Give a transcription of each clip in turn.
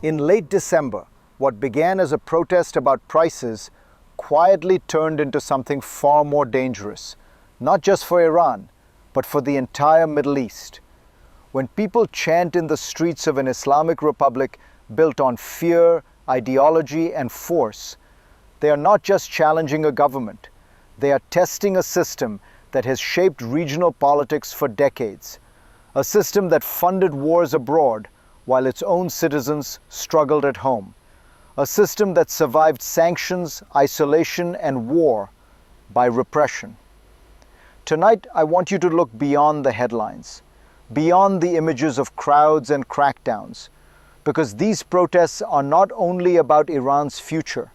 In late December, what began as a protest about prices quietly turned into something far more dangerous, not just for Iran, but for the entire Middle East. When people chant in the streets of an Islamic republic built on fear, ideology, and force, they are not just challenging a government, they are testing a system that has shaped regional politics for decades, a system that funded wars abroad while its own citizens struggled at home, a system that survived sanctions, isolation, and war by repression. Tonight, I want you to look beyond the headlines, beyond the images of crowds and crackdowns, because these protests are not only about Iran's future.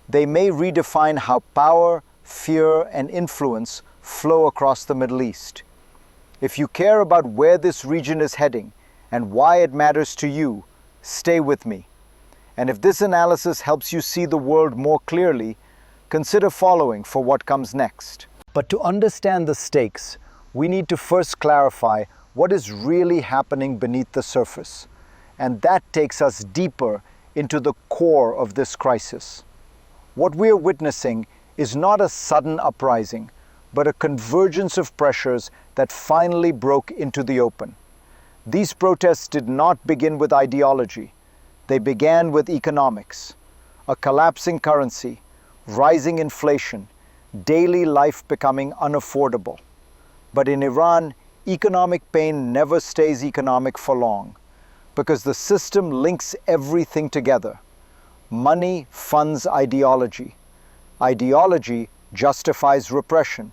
They may redefine how power, fear, and influence flow across the Middle East. If you care about where this region is heading and why it matters to you, stay with me. And if this analysis helps you see the world more clearly, consider following for what comes next. But to understand the stakes, we need to first clarify what is really happening beneath the surface. And that takes us deeper into the core of this crisis. What we are witnessing is not a sudden uprising, but a convergence of pressures that finally broke into the open. These protests did not begin with ideology. They began with economics, a collapsing currency, rising inflation, daily life becoming unaffordable. But in Iran, economic pain never stays economic for long, because the system links everything together. Money funds ideology. Ideology justifies repression.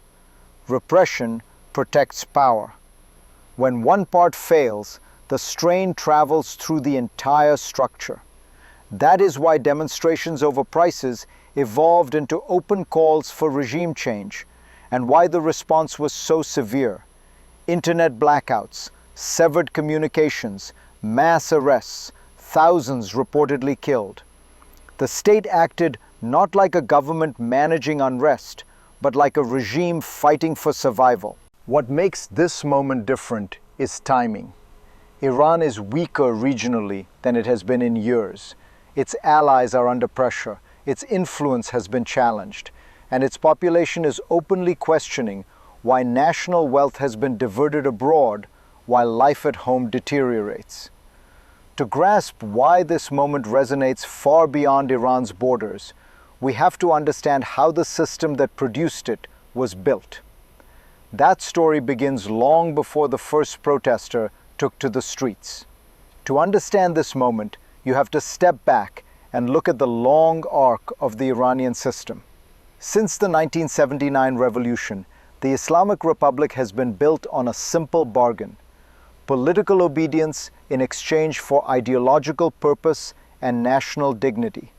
Repression protects power. When one part fails, the strain travels through the entire structure. That is why demonstrations over prices evolved into open calls for regime change, and why the response was so severe. Internet blackouts, severed communications, mass arrests, thousands reportedly killed. The state acted not like a government managing unrest, but like a regime fighting for survival. What makes this moment different is timing. Iran is weaker regionally than it has been in years. Its allies are under pressure, its influence has been challenged, and its population is openly questioning why national wealth has been diverted abroad while life at home deteriorates. To grasp why this moment resonates far beyond Iran's borders, we have to understand how the system that produced it was built. That story begins long before the first protester took to the streets. To understand this moment, you have to step back and look at the long arc of the Iranian system. Since the 1979 revolution, the Islamic Republic has been built on a simple bargain: political obedience in exchange for ideological purpose and national dignity.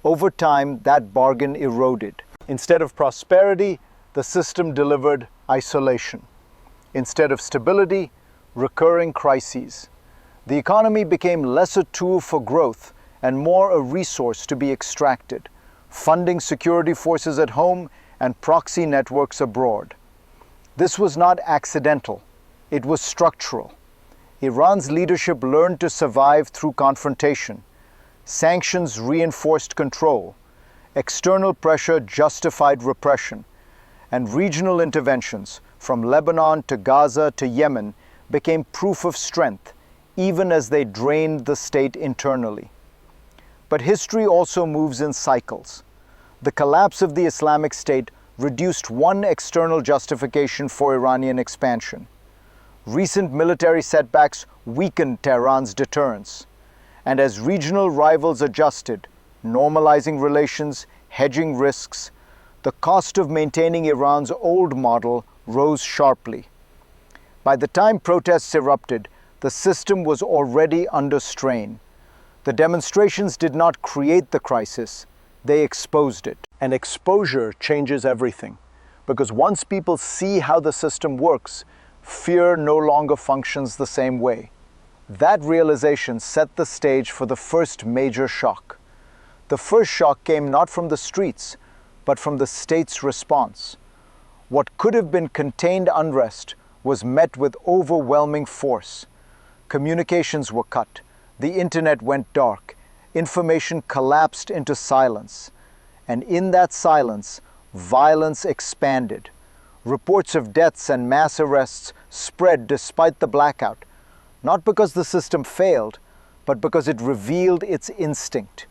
Over time, that bargain eroded. Instead of prosperity, the system delivered isolation. Instead of stability, recurring crises. The economy became less a tool for growth and more a resource to be extracted, funding security forces at home and proxy networks abroad. This was not accidental, it was structural. Iran's leadership learned to survive through confrontation. Sanctions reinforced control. External pressure justified repression. And regional interventions, from Lebanon to Gaza to Yemen, became proof of strength, even as they drained the state internally. But history also moves in cycles. The collapse of the Islamic State reduced one external justification for Iranian expansion. Recent military setbacks weakened Tehran's deterrence. And as regional rivals adjusted, normalizing relations, hedging risks, the cost of maintaining Iran's old model rose sharply. By the time protests erupted, the system was already under strain. The demonstrations did not create the crisis, they exposed it. And exposure changes everything, because once people see how the system works, fear no longer functions the same way. That realization set the stage for the first major shock. The first shock came not from the streets, but from the state's response. What could have been contained unrest was met with overwhelming force. Communications were cut, The internet went dark. Information collapsed into silence. And in that silence, violence expanded. Reports of deaths and mass arrests spread despite the blackout, not because the system failed, but because it revealed its instinct.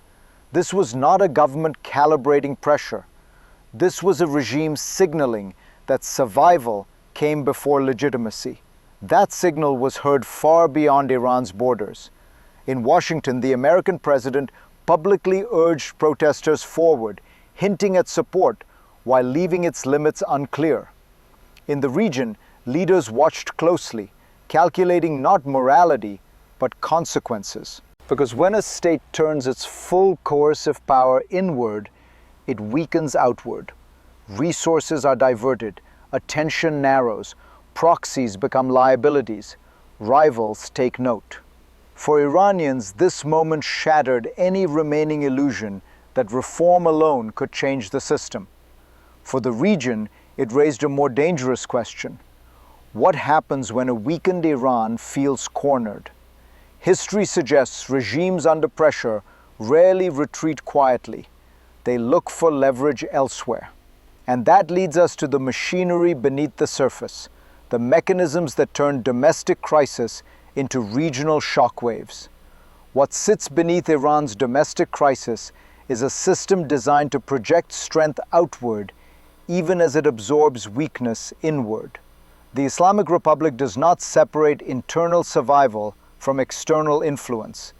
This was not a government calibrating pressure. This was a regime signaling that survival came before legitimacy. That signal was heard far beyond Iran's borders. In Washington, the American president publicly urged protesters forward, hinting at support while leaving its limits unclear. In the region, leaders watched closely, calculating not morality, but consequences. Because when a state turns its full coercive power inward, it weakens outward. Resources are diverted, attention narrows, proxies become liabilities, rivals take note. For Iranians, this moment shattered any remaining illusion that reform alone could change the system. For the region, it raised a more dangerous question. What happens when a weakened Iran feels cornered? History suggests regimes under pressure rarely retreat quietly. They look for leverage elsewhere. And that leads us to the machinery beneath the surface, the mechanisms that turn domestic crisis into regional shockwaves. What sits beneath Iran's domestic crisis is a system designed to project strength outward, even as it absorbs weakness inward. The Islamic Republic does not separate internal survival from external influence.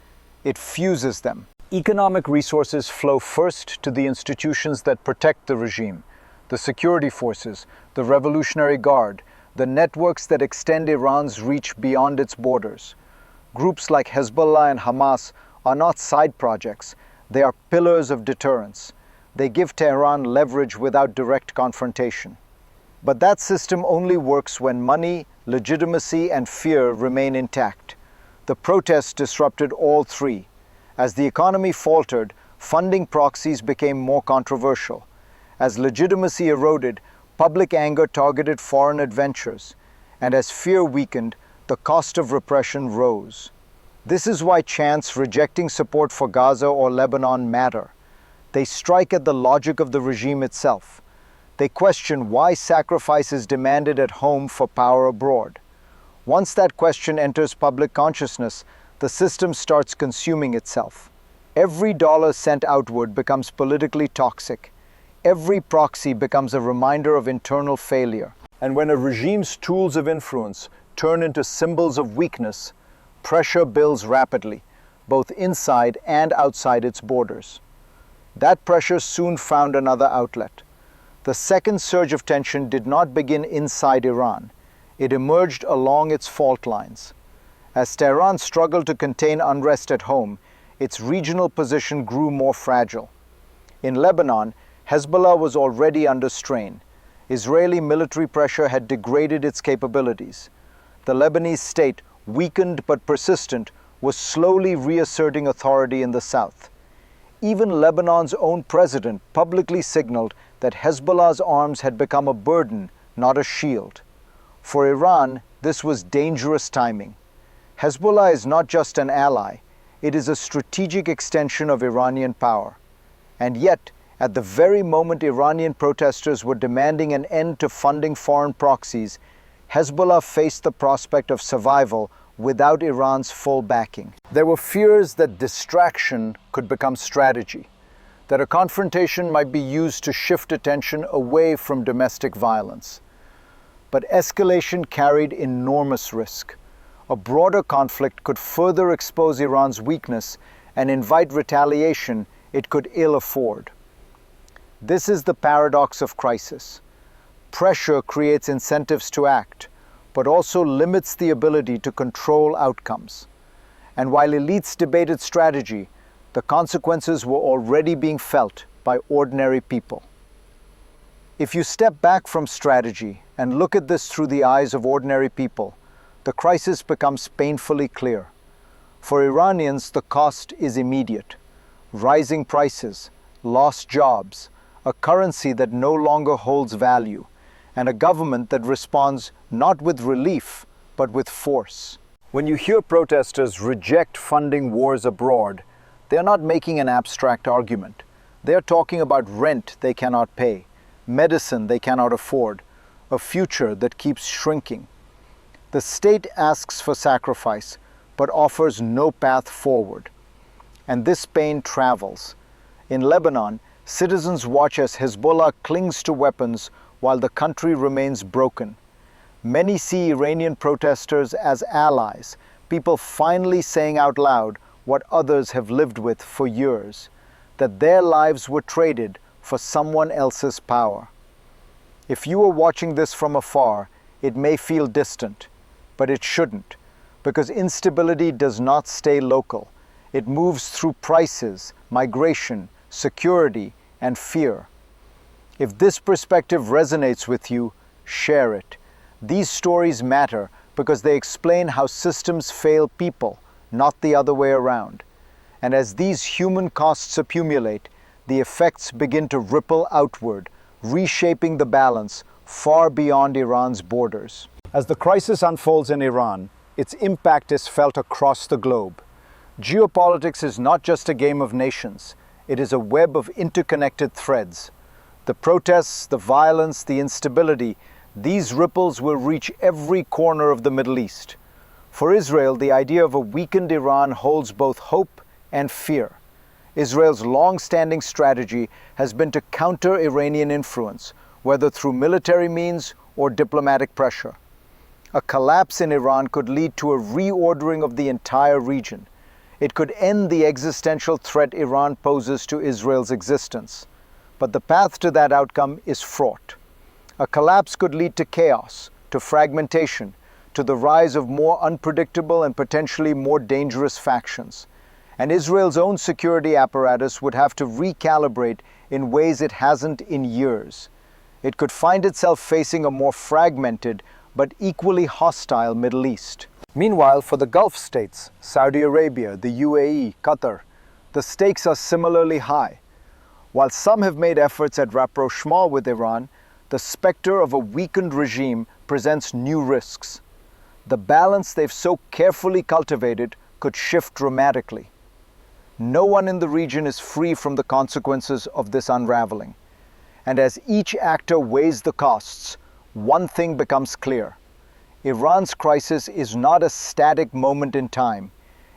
It fuses them. Economic resources flow first to the institutions that protect the regime, the security forces, the Revolutionary Guard, the networks that extend Iran's reach beyond its borders. Groups like Hezbollah and Hamas are not side projects. They are pillars of deterrence. They give Tehran leverage without direct confrontation. But that system only works when money, legitimacy, and fear remain intact. The protests disrupted all three. As the economy faltered, funding proxies became more controversial. As legitimacy eroded, public anger targeted foreign adventures. And as fear weakened, the cost of repression rose. This is why chants rejecting support for Gaza or Lebanon matter. They strike at the logic of the regime itself. They question why sacrifice is demanded at home for power abroad. Once that question enters public consciousness, the system starts consuming itself. Every dollar sent outward becomes politically toxic. Every proxy becomes a reminder of internal failure. And when a regime's tools of influence turn into symbols of weakness, pressure builds rapidly, both inside and outside its borders. That pressure soon found another outlet. The second surge of tension did not begin inside Iran. It emerged along its fault lines. As Tehran struggled to contain unrest at home, its regional position grew more fragile. In Lebanon, Hezbollah was already under strain. Israeli military pressure had degraded its capabilities. The Lebanese state, weakened but persistent, was slowly reasserting authority in the south. Even Lebanon's own president publicly signaled that Hezbollah's arms had become a burden, not a shield. For Iran, this was dangerous timing. Hezbollah is not just an ally, it is a strategic extension of Iranian power. And yet, at the very moment Iranian protesters were demanding an end to funding foreign proxies, Hezbollah faced the prospect of survival without Iran's full backing. There were fears that distraction could become strategy, that a confrontation might be used to shift attention away from domestic violence. But escalation carried enormous risk. A broader conflict could further expose Iran's weakness and invite retaliation it could ill afford. This is the paradox of crisis. Pressure creates incentives to act, but also limits the ability to control outcomes. And while elites debated strategy, the consequences were already being felt by ordinary people. If you step back from strategy and look at this through the eyes of ordinary people, the crisis becomes painfully clear. For Iranians, the cost is immediate. Rising prices, lost jobs, a currency that no longer holds value, and a government that responds not with relief, but with force. When you hear protesters reject funding wars abroad, they are not making an abstract argument. They are talking about rent they cannot pay, medicine they cannot afford, a future that keeps shrinking. The state asks for sacrifice, but offers no path forward. And this pain travels. In Lebanon, citizens watch as Hezbollah clings to weapons while the country remains broken. Many see Iranian protesters as allies, people finally saying out loud what others have lived with for years, that their lives were traded for someone else's power. If you are watching this from afar, it may feel distant, but it shouldn't, because instability does not stay local. It moves through prices, migration, security, and fear. If this perspective resonates with you, share it. These stories matter because they explain how systems fail people, not the other way around. And as these human costs accumulate, the effects begin to ripple outward, reshaping the balance far beyond Iran's borders. As the crisis unfolds in Iran, its impact is felt across the globe. Geopolitics is not just a game of nations, it is a web of interconnected threads. The protests, the violence, the instability, these ripples will reach every corner of the Middle East. For Israel, the idea of a weakened Iran holds both hope and fear. Israel's long-standing strategy has been to counter Iranian influence, whether through military means or diplomatic pressure. A collapse in Iran could lead to a reordering of the entire region. It could end the existential threat Iran poses to Israel's existence. But the path to that outcome is fraught. A collapse could lead to chaos, to fragmentation, to the rise of more unpredictable and potentially more dangerous factions. And Israel's own security apparatus would have to recalibrate in ways it hasn't in years. It could find itself facing a more fragmented but equally hostile Middle East. Meanwhile, for the Gulf states, Saudi Arabia, the UAE, Qatar, the stakes are similarly high. While some have made efforts at rapprochement with Iran, the specter of a weakened regime presents new risks. The balance they've so carefully cultivated could shift dramatically. No one in the region is free from the consequences of this unraveling. And as each actor weighs the costs, one thing becomes clear. Iran's crisis is not a static moment in time.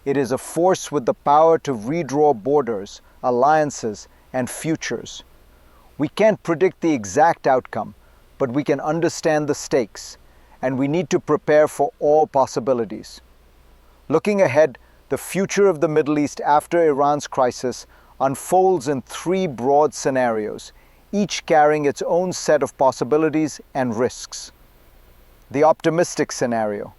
It is a force with the power to redraw borders, alliances, and futures. We can't predict the exact outcome, but we can understand the stakes, and we need to prepare for all possibilities. Looking ahead, the future of the Middle East after Iran's crisis unfolds in three broad scenarios, each carrying its own set of possibilities and risks. The optimistic scenario.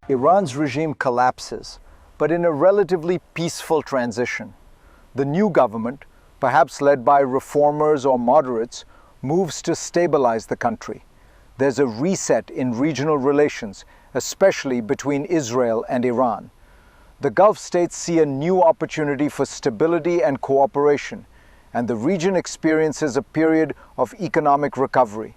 Iran's regime collapses, but in a relatively peaceful transition. The new government, perhaps led by reformers or moderates, moves to stabilize the country. There's a reset in regional relations, especially between Israel and Iran. The Gulf states see a new opportunity for stability and cooperation, and the region experiences a period of economic recovery.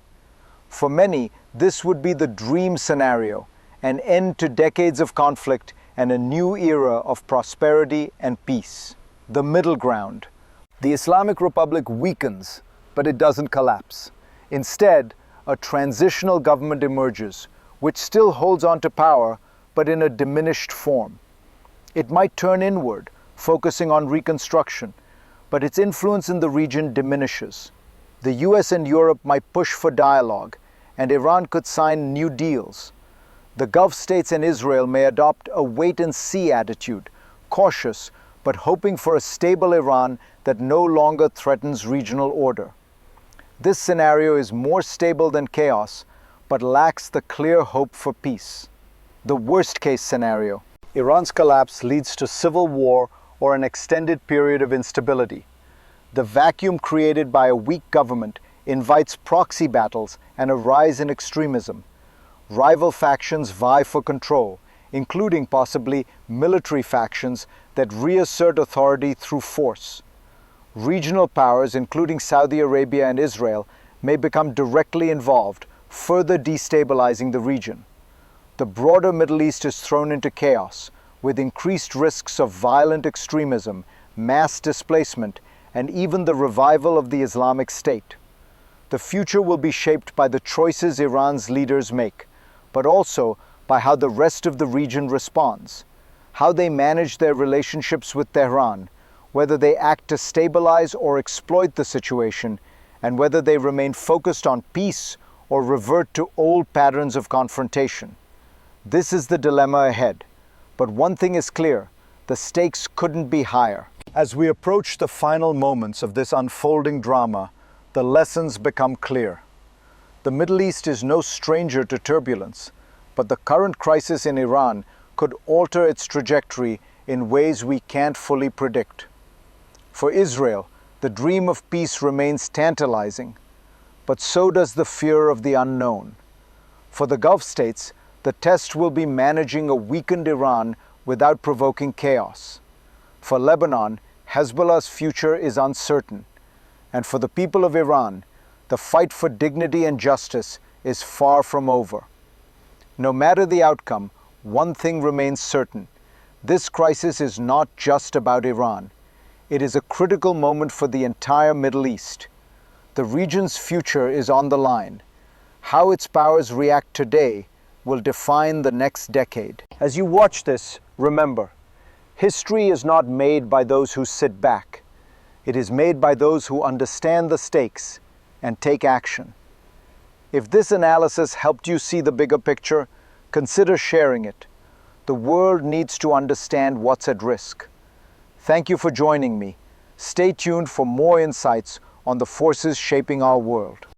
For many, this would be the dream scenario, an end to decades of conflict and a new era of prosperity and peace. The middle ground. The Islamic Republic weakens, but it doesn't collapse. Instead, a transitional government emerges, which still holds on to power, but in a diminished form. It might turn inward, focusing on reconstruction, but its influence in the region diminishes. The US and Europe might push for dialogue, and Iran could sign new deals. The Gulf states and Israel may adopt a wait-and-see attitude, cautious, but hoping for a stable Iran that no longer threatens regional order. This scenario is more stable than chaos, but lacks the clear hope for peace. The worst-case scenario. Iran's collapse leads to civil war or an extended period of instability. The vacuum created by a weak government invites proxy battles and a rise in extremism. Rival factions vie for control, including possibly military factions that reassert authority through force. Regional powers, including Saudi Arabia and Israel, may become directly involved, further destabilizing the region. the broader Middle East is thrown into chaos, with increased risks of violent extremism, mass displacement, and even the revival of the Islamic State. The future will be shaped by the choices Iran's leaders make, but also by how the rest of the region responds, how they manage their relationships with Tehran, whether they act to stabilize or exploit the situation, and whether they remain focused on peace or revert to old patterns of confrontation. This is the dilemma ahead. But one thing is clear, the stakes couldn't be higher. As we approach the final moments of this unfolding drama, the lessons become clear. The Middle East is no stranger to turbulence, but the current crisis in Iran could alter its trajectory in ways we can't fully predict. For Israel, the dream of peace remains tantalizing, but so does the fear of the unknown. For the Gulf states, the test will be managing a weakened Iran without provoking chaos. For Lebanon, Hezbollah's future is uncertain. And for the people of Iran, the fight for dignity and justice is far from over. No matter the outcome, one thing remains certain. This crisis is not just about Iran. It is a critical moment for the entire Middle East. The region's future is on the line. How its powers react today will define the next decade. As you watch this, remember, history is not made by those who sit back. It is made by those who understand the stakes and take action. If this analysis helped you see the bigger picture, consider sharing it. The world needs to understand what's at risk. Thank you for joining me. Stay tuned for more insights on the forces shaping our world.